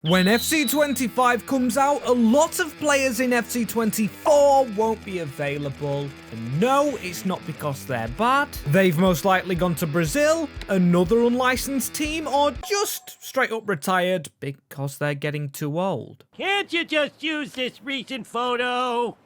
When FC25 comes out, a lot of players in FC24 won't be available. And no, it's not because they're bad. They've most likely gone to Brazil, another unlicensed team, or just straight up retired because they're getting too old. Can't you just use this recent photo?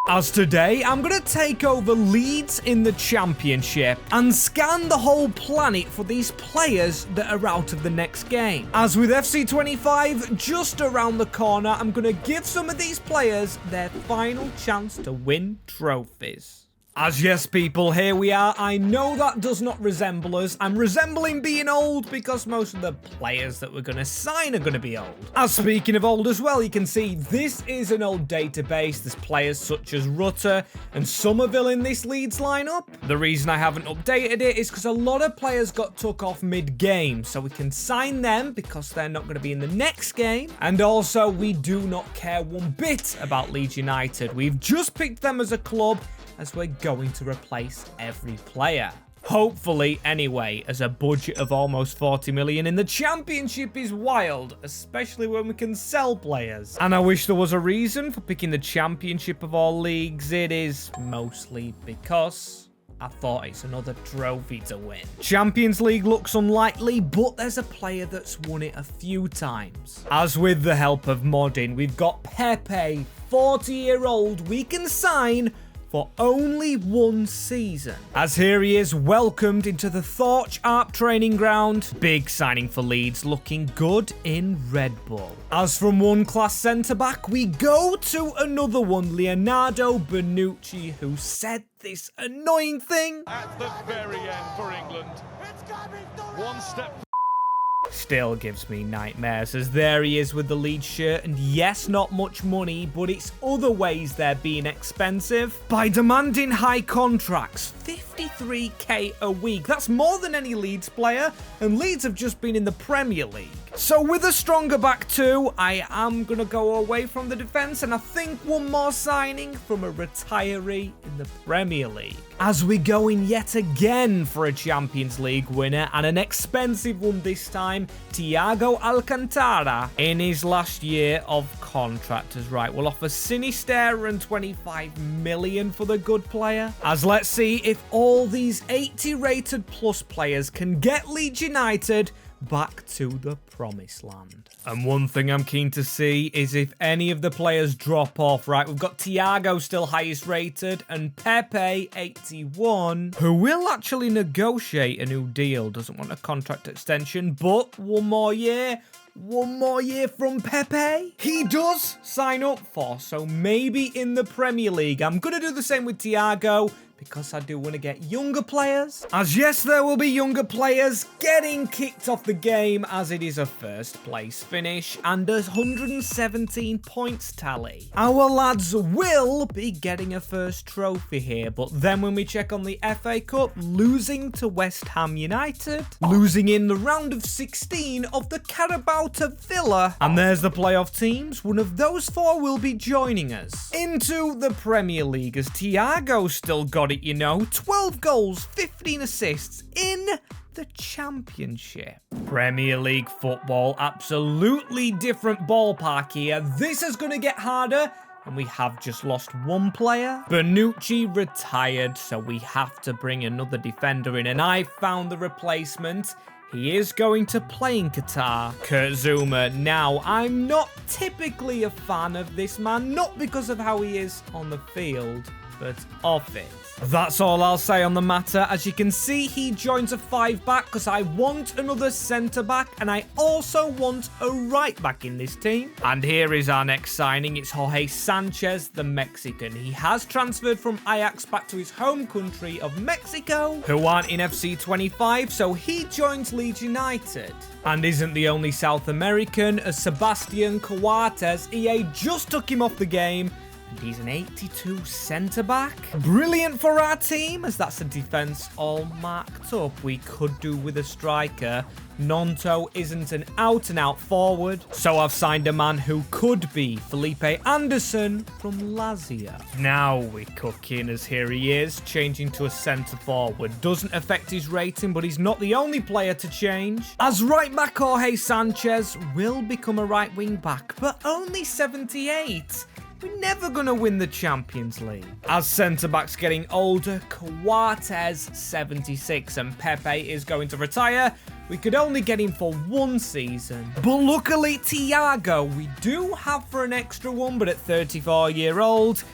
As today, I'm going to take over Leeds in the Championship and scan the whole planet for these players that are out of the next game. As with FC25 just around the corner, I'm going to give some of these players their final chance to win trophies. As yes, people, here we are. I know that does not resemble us. I'm resembling being old because most of the players that we're going to sign are going to be old. As speaking of old as well, you can see this is an old database. There's players such as Rutter and Somerville in this Leeds lineup. The reason I haven't updated it is because a lot of players got took off mid-game, so we can sign them because they're not going to be in the next game. And also, we do not care one bit about Leeds United. We've just picked them as a club, as we're going to replace every player. Hopefully, anyway, as a budget of almost 40 million in the Championship is wild, especially when we can sell players. And I wish there was a reason for picking the Championship of all leagues. It is mostly because I thought it's another trophy to win. Champions League looks unlikely, but there's a player that's won it a few times. As with the help of modding, we've got Pepe, 40-year-old, we can sign for only one season. As here he is, welcomed into the Thorch Arp training ground. Big signing for Leeds, looking good in Red Bull. As from one class centre-back, we go to another one, Leonardo Bonucci, who said this annoying thing. At the very end for England. One step. Still gives me nightmares, as there he is with the Leeds shirt, and yes, not much money, but it's other ways they're being expensive. By demanding high contracts, 53k a week, that's more than any Leeds player, and Leeds have just been in the Premier League. So with a stronger back two, I am going to go away from the defence, and I think one more signing from a retiree in the Premier League. As we go in yet again for a Champions League winner, and an expensive one this time, Thiago Alcantara in his last year of contract. As right, we'll offer Sinisterra and 25 million for the good player. As let's see if all these 80 rated plus players can get Leeds United back to the promised land. And one thing I'm keen to see is if any of the players drop off. Right, we've got Thiago still highest rated and Pepe 81, who will actually negotiate a new deal. Doesn't want a contract extension, but one more year from Pepe he does sign up for, so maybe in the Premier League. I'm gonna do the same with Thiago because I do want to get younger players. As yes, there will be younger players getting kicked off the game, as it is a first place finish and a 117 points tally. Our lads will be getting a first trophy here, but then when we check on the FA Cup, losing to West Ham United, losing in the round of 16 of the Carabao to Villa, and there's the playoff teams. One of those four will be joining us into the Premier League, as Thiago still got it, you know, 12 goals, 15 assists in the Championship. Premier League football, absolutely different ballpark here. This is going to get harder, and we have just lost one player. Bonucci retired, so we have to bring another defender in, and I found the replacement. He is going to play in Qatar. Kurt Zouma. Now, I'm not typically a fan of this man, not because of how he is on the field, but off it. That's all I'll say on the matter. As you can see, he joins a 5-back because I want another centre-back, and I also want a right-back in this team. And here is our next signing. It's Jorge Sanchez, the Mexican. He has transferred from Ajax back to his home country of Mexico, who aren't in FC25, so he joins Leeds United. And isn't the only South American, as Sebastian Coates, EA just took him off the game. He's an 82 centre-back. Brilliant for our team, as that's a defence all marked up. We could do with a striker. Nonto isn't an out-and-out forward, so I've signed a man who could be Felipe Anderson from Lazio. Now we're cooking, as here he is, changing to a centre-forward. Doesn't affect his rating, but he's not the only player to change. As right-back, Jorge Sanchez will become a right wing-back, but only 78. We're never going to win the Champions League. As centre-backs getting older, Coates 76 and Pepe is going to retire. We could only get him for 1 season. But luckily, Thiago, we do have for an extra one, but at 34-year-old,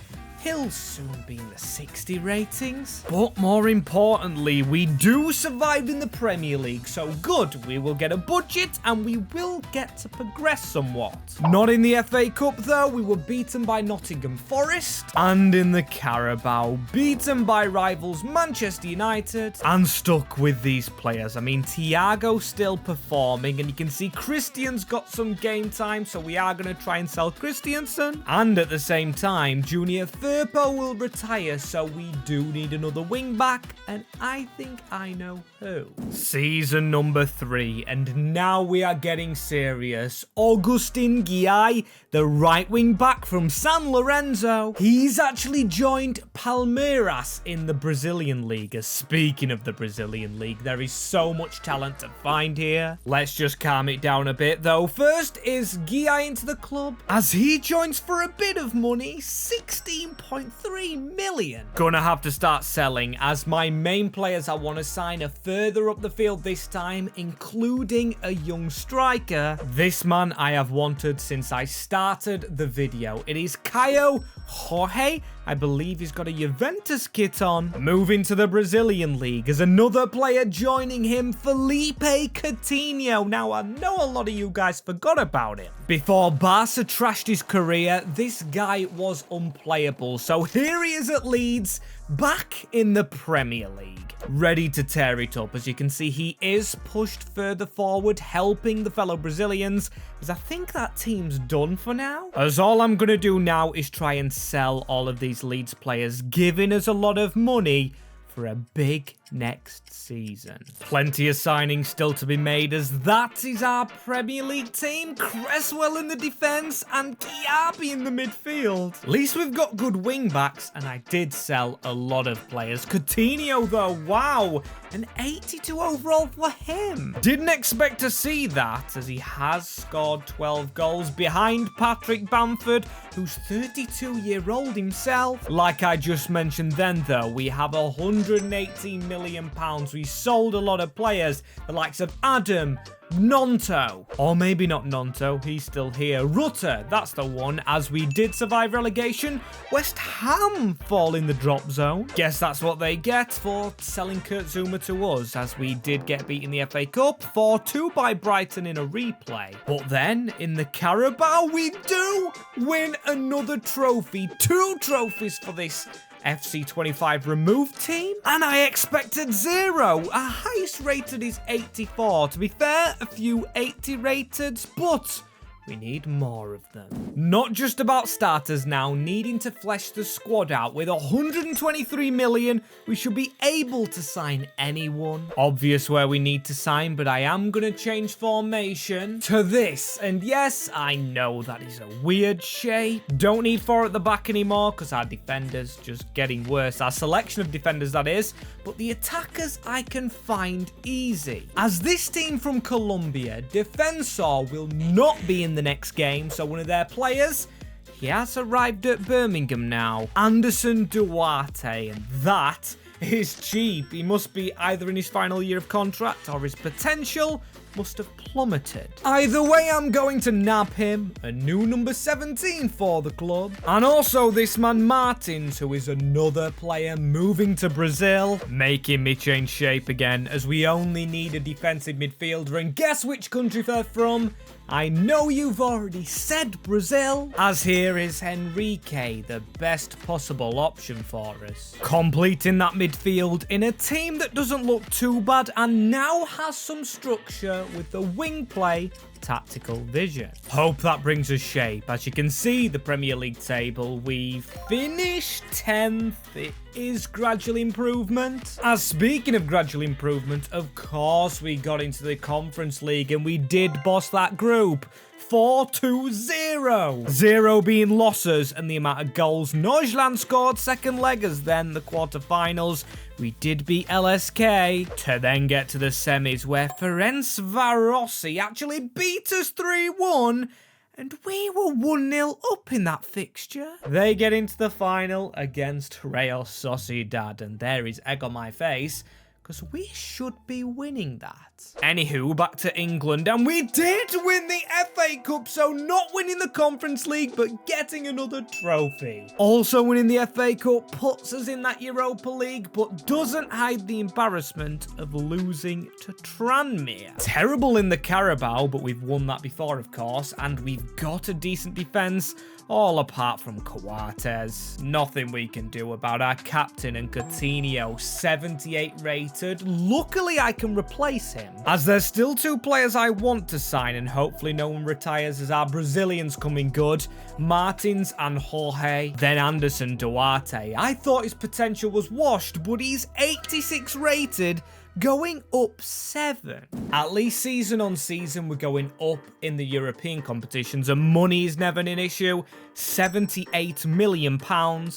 he'll soon be in the 60 ratings. But more importantly, we do survive in the Premier League, so good. We will get a budget and we will get to progress somewhat. Not in the FA Cup though, we were beaten by Nottingham Forest. And in the Carabao, beaten by rivals Manchester United. And stuck with these players. I mean, Thiago still performing, and you can see Christian's got some game time, so we are going to try and sell Christiansen. And at the same time, Junior Firpo will retire, so we do need another wing back, and I think I know who. Season number 3, and now we are getting serious. Augustin Guiai, the right wing back from San Lorenzo. He's actually joined Palmeiras in the Brazilian League. Speaking of the Brazilian League, there is so much talent to find here. Let's just calm it down a bit though. First is Guiai into the club, as he joins for a bit of money, 16.3 million. Gonna have to start selling, as my main players I want to sign are further up the field this time, including a young striker. This man I have wanted since I started the video. It is Caio Jorge. I believe he's got a Juventus kit on. Moving to the Brazilian League as another player joining him, Felipe Coutinho. Now, I know a lot of you guys forgot about him. Before Barca trashed his career, this guy was unplayable. So here he is at Leeds, back in the Premier League. Ready to tear it up. As you can see, he is pushed further forward, helping the fellow Brazilians, as I think that team's done for now. As all I'm going to do now is try and sell all of these Leeds players, giving us a lot of money for a big next season. Plenty of signings still to be made, as that is our Premier League team. Cresswell in the defence and Kiabi in the midfield. At least we've got good wing backs, and I did sell a lot of players. Coutinho though, wow, an 82 overall for him. Didn't expect to see that, as he has scored 12 goals behind Patrick Bamford, who's 32-year-old himself. Like I just mentioned then though, we have 118 million pounds. We sold a lot of players, the likes of Adam, Nonto, or maybe not Nonto, he's still here. Rutter, that's the one, as we did survive relegation. West Ham fall in the drop zone. Guess that's what they get for selling Kurt Zuma to us, as we did get beat in the FA Cup 4-2 by Brighton in a replay. But then, in the Carabao, we do win another trophy. 2 trophies for this FC25 removed team, and I expected 0. Our highest rated is 84. To be fair, a few 80 rated, but we need more of them. Not just about starters now, needing to flesh the squad out. With 123 million, we should be able to sign anyone. Obvious where we need to sign, but I am going to change formation to this. And yes, I know that is a weird shape. Don't need 4 at the back anymore, because our defenders just getting worse. Our selection of defenders, that is. But the attackers I can find easy. As this team from Colombia, Defensor will not be in the next game, so one of their players, he has arrived at Birmingham now. Anderson Duarte, and that is cheap. He must be either in his final year of contract, or his potential must have plummeted. Either way, I'm going to nab him a new number 17 for the club. And also this man Martins, who is another player moving to Brazil, making me change shape again, as we only need a defensive midfielder. And guess which country they're from? I know you've already said Brazil, as here is Henrique, the best possible option for us. Completing that midfield in a team that doesn't look too bad and now has some structure. striker with the wing play tactical vision. Hope that brings us shape. As you can see, the Premier League table, we've finished 10th. It is gradual improvement. As speaking of gradual improvement, of course we got into the Conference League and we did boss that group. 4-2-0. 0 being losses and the amount of goals Nojland scored second leg as then the quarterfinals. We did beat LSK to then get to the semis where Ferencvárosi actually beat us 3-1 and we were 1-0 up in that fixture. They get into the final against Real Sociedad and there is egg on my face because we should be winning that. Anywho, back to England, and we did win the FA Cup, so not winning the Conference League, but getting another trophy. Also winning the FA Cup puts us in that Europa League, but doesn't hide the embarrassment of losing to Tranmere. Terrible in the Carabao, but we've won that before, of course, and we've got a decent defence, all apart from Coates. Nothing we can do about our captain and Coutinho, 78 rated. Luckily, I can replace him, as there's still 2 players I want to sign, and hopefully no one retires as our Brazilians coming good, Martins and Jorge, then Anderson Duarte. I thought his potential was washed, but he's 86 rated, going up 7. At least season on season, we're going up in the European competitions, and money is never an issue. £78 million.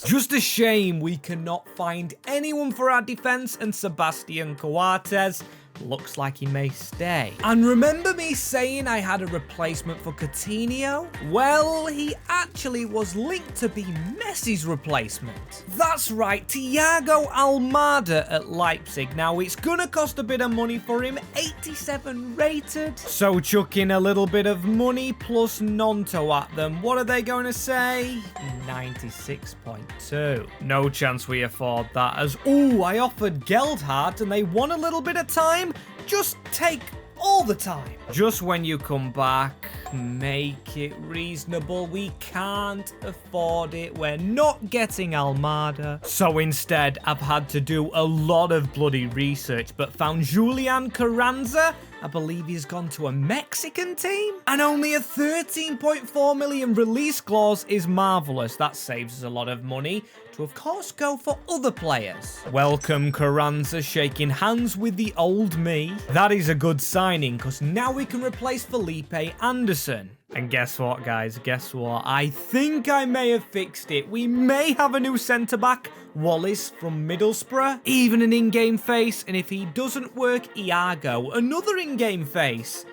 Just a shame we cannot find anyone for our defence, and Sebastian Coates looks like he may stay. And remember me saying I had a replacement for Coutinho? Well, he actually was linked to be Messi's replacement. That's right, Thiago Almada at Leipzig. Now, it's gonna cost a bit of money for him, 87 rated. So chuck in a little bit of money plus Nonto at them. What are they going to say? 96.2. No chance we afford that, as, ooh, I offered Geldhard and they want a little bit of time. Just take all the time. Just when you come back, make it reasonable. We can't afford it. We're not getting Almada. So instead, I've had to do a lot of bloody research, but found Julian Carranza. I believe he's gone to a Mexican team. And only a 13.4 million release clause is marvellous. That saves us a lot of money to, of course, go for other players. Welcome, Carranza, shaking hands with the old me. That is a good signing, because now we can replace Felipe Anderson. And guess what, guys? Guess what? I think I may have fixed it. We may have a new centre-back, Wallace from Middlesbrough. Even an in-game face, and if he doesn't work, Iago, another in-game face.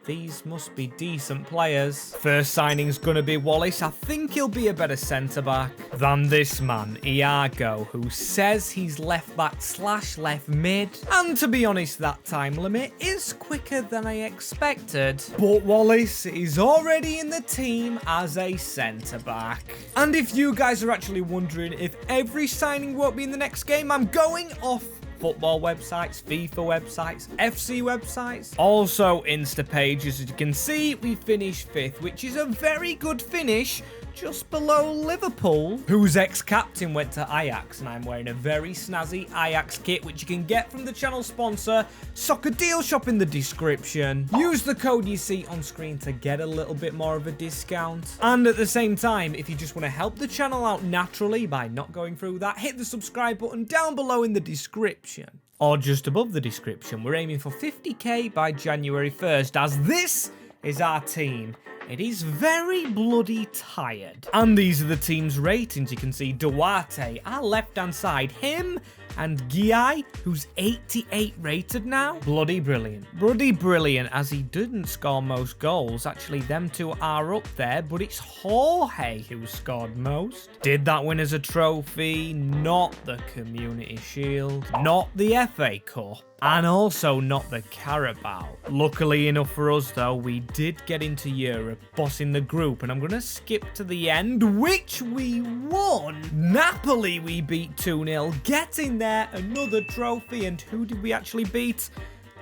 These must be decent players. First signing's gonna be Wallace. I think he'll be a better centre-back than this man, Iago, who says he's left-back / left mid. And to be honest, that time limit is quicker than I expected. But Wallace is already in the team as a centre-back. And if you guys are actually wondering if every signing won't be in the next game, I'm going off football websites, FIFA websites, FC websites, also Insta pages. As you can see, we finished 5th, which is a very good finish, just below Liverpool, whose ex-captain went to Ajax, and I'm wearing a very snazzy Ajax kit, which you can get from the channel sponsor, Soccer Deal Shop, in the description. Use the code you see on screen to get a little bit more of a discount. And at the same time, if you just want to help the channel out naturally by not going through that, hit the subscribe button down below in the description. Or just above the description. We're aiming for 50k by January 1st, as this is our team. It is very bloody tired. And these are the team's ratings. You can see Duarte, our left-hand side, him and Guy, who's 88 rated now. Bloody brilliant. Bloody brilliant, as he didn't score most goals. Actually, them two are up there, but it's Jorge who scored most. Did that win as a trophy? Not the Community Shield. Not the FA Cup. And also not the Carabao. Luckily enough for us, though, we did get into Europe, bossing the group, and I'm going to skip to the end, which we won. Napoli we beat 2-0, getting there, another trophy, and who did we actually beat?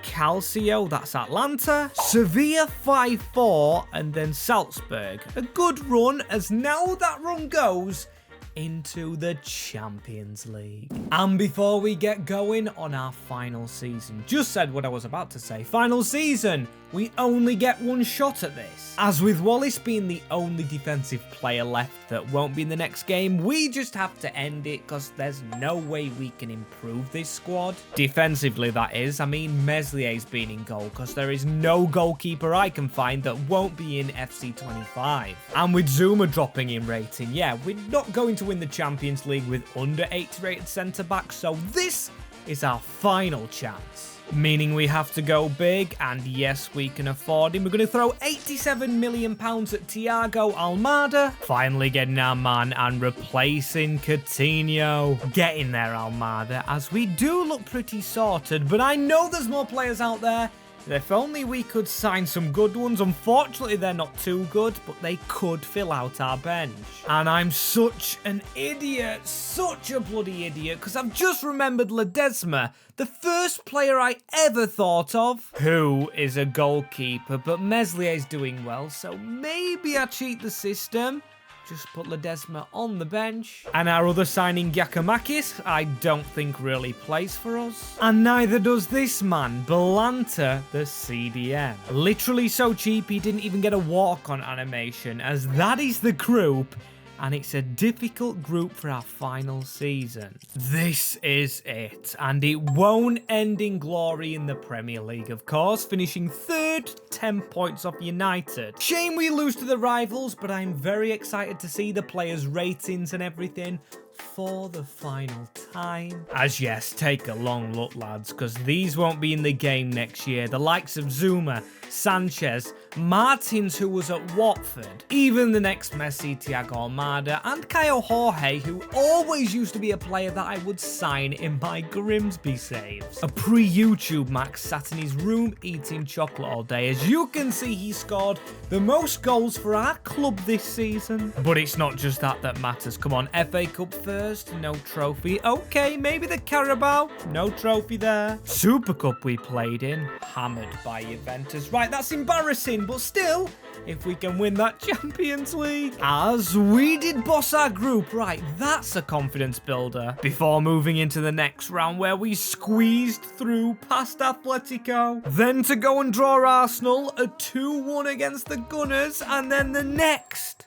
Calcio, that's Atlanta, Sevilla 5-4, and then Salzburg. A good run, as now that run goes into the Champions League. And before we get going on our final season, just said what I was about to say, final season, we only get one shot at this. As with Wallace being the only defensive player left that won't be in the next game, we just have to end it because there's no way we can improve this squad. Defensively, that is. I mean, Meslier's been in goal because there is no goalkeeper I can find that won't be in FC 25. And with Zuma dropping in rating, yeah, we're not going to win the Champions League with under 80 rated centre-backs, so this is our final chance. Meaning we have to go big, and yes, we can afford him. We're going to throw £87 million at Thiago Almada. Finally getting our man and replacing Coutinho. Get in there, Almada, as we do look pretty sorted, but I know there's more players out there. If only we could sign some good ones. Unfortunately, they're not too good, but they could fill out our bench. And I'm such an idiot, such a bloody idiot, because I've just remembered Ledesma, the first player I ever thought of, who is a goalkeeper, but Meslier's doing well, so maybe I cheat the system. Just put Ledesma on the bench. And our other signing, Giacomakis, I don't think really plays for us. And neither does this man, Belanta, the CDM. Literally so cheap, he didn't even get a walk-on animation, as that is the group. And it's a difficult group for our final season. This is it. And it won't end in glory in the Premier League, of course, finishing third, 10 points off United. Shame we lose to the rivals, but I'm very excited to see the players' ratings and everything for the final time. As yes, take a long look, lads, because these won't be in the game next year. The likes of Zuma, Sanchez, Martins, who was at Watford, even the next Messi, Thiago Almada, and Kyle Jorge, who always used to be a player that I would sign in my Grimsby saves. A pre-YouTube Max sat in his room eating chocolate all day. As you can see, he scored the most goals for our club this season. But it's not just that matters. Come on, FA Cup first, no trophy. Okay, maybe the Carabao, no trophy there. Super Cup we played in, hammered by Juventus. Right, that's embarrassing, but still, if we can win that Champions League. As we did boss our group, right, that's a confidence builder. Before moving into the next round where we squeezed through past Atletico. Then to go and draw Arsenal, a 2-1 against the Gunners, and then the next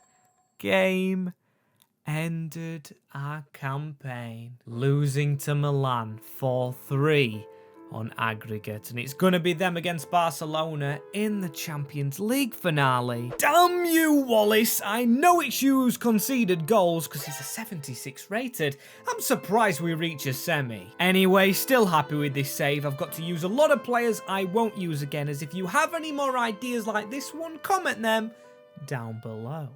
game ended our campaign, losing to Milan 4-3 on aggregate, and it's gonna be them against Barcelona in the Champions League finale. Damn you, Wallace! I know it's you who's conceded goals because he's a 76 rated. I'm surprised we reach a semi. Anyway, still happy with this save. I've got to use a lot of players I won't use again, as if you have any more ideas like this one, comment them down below.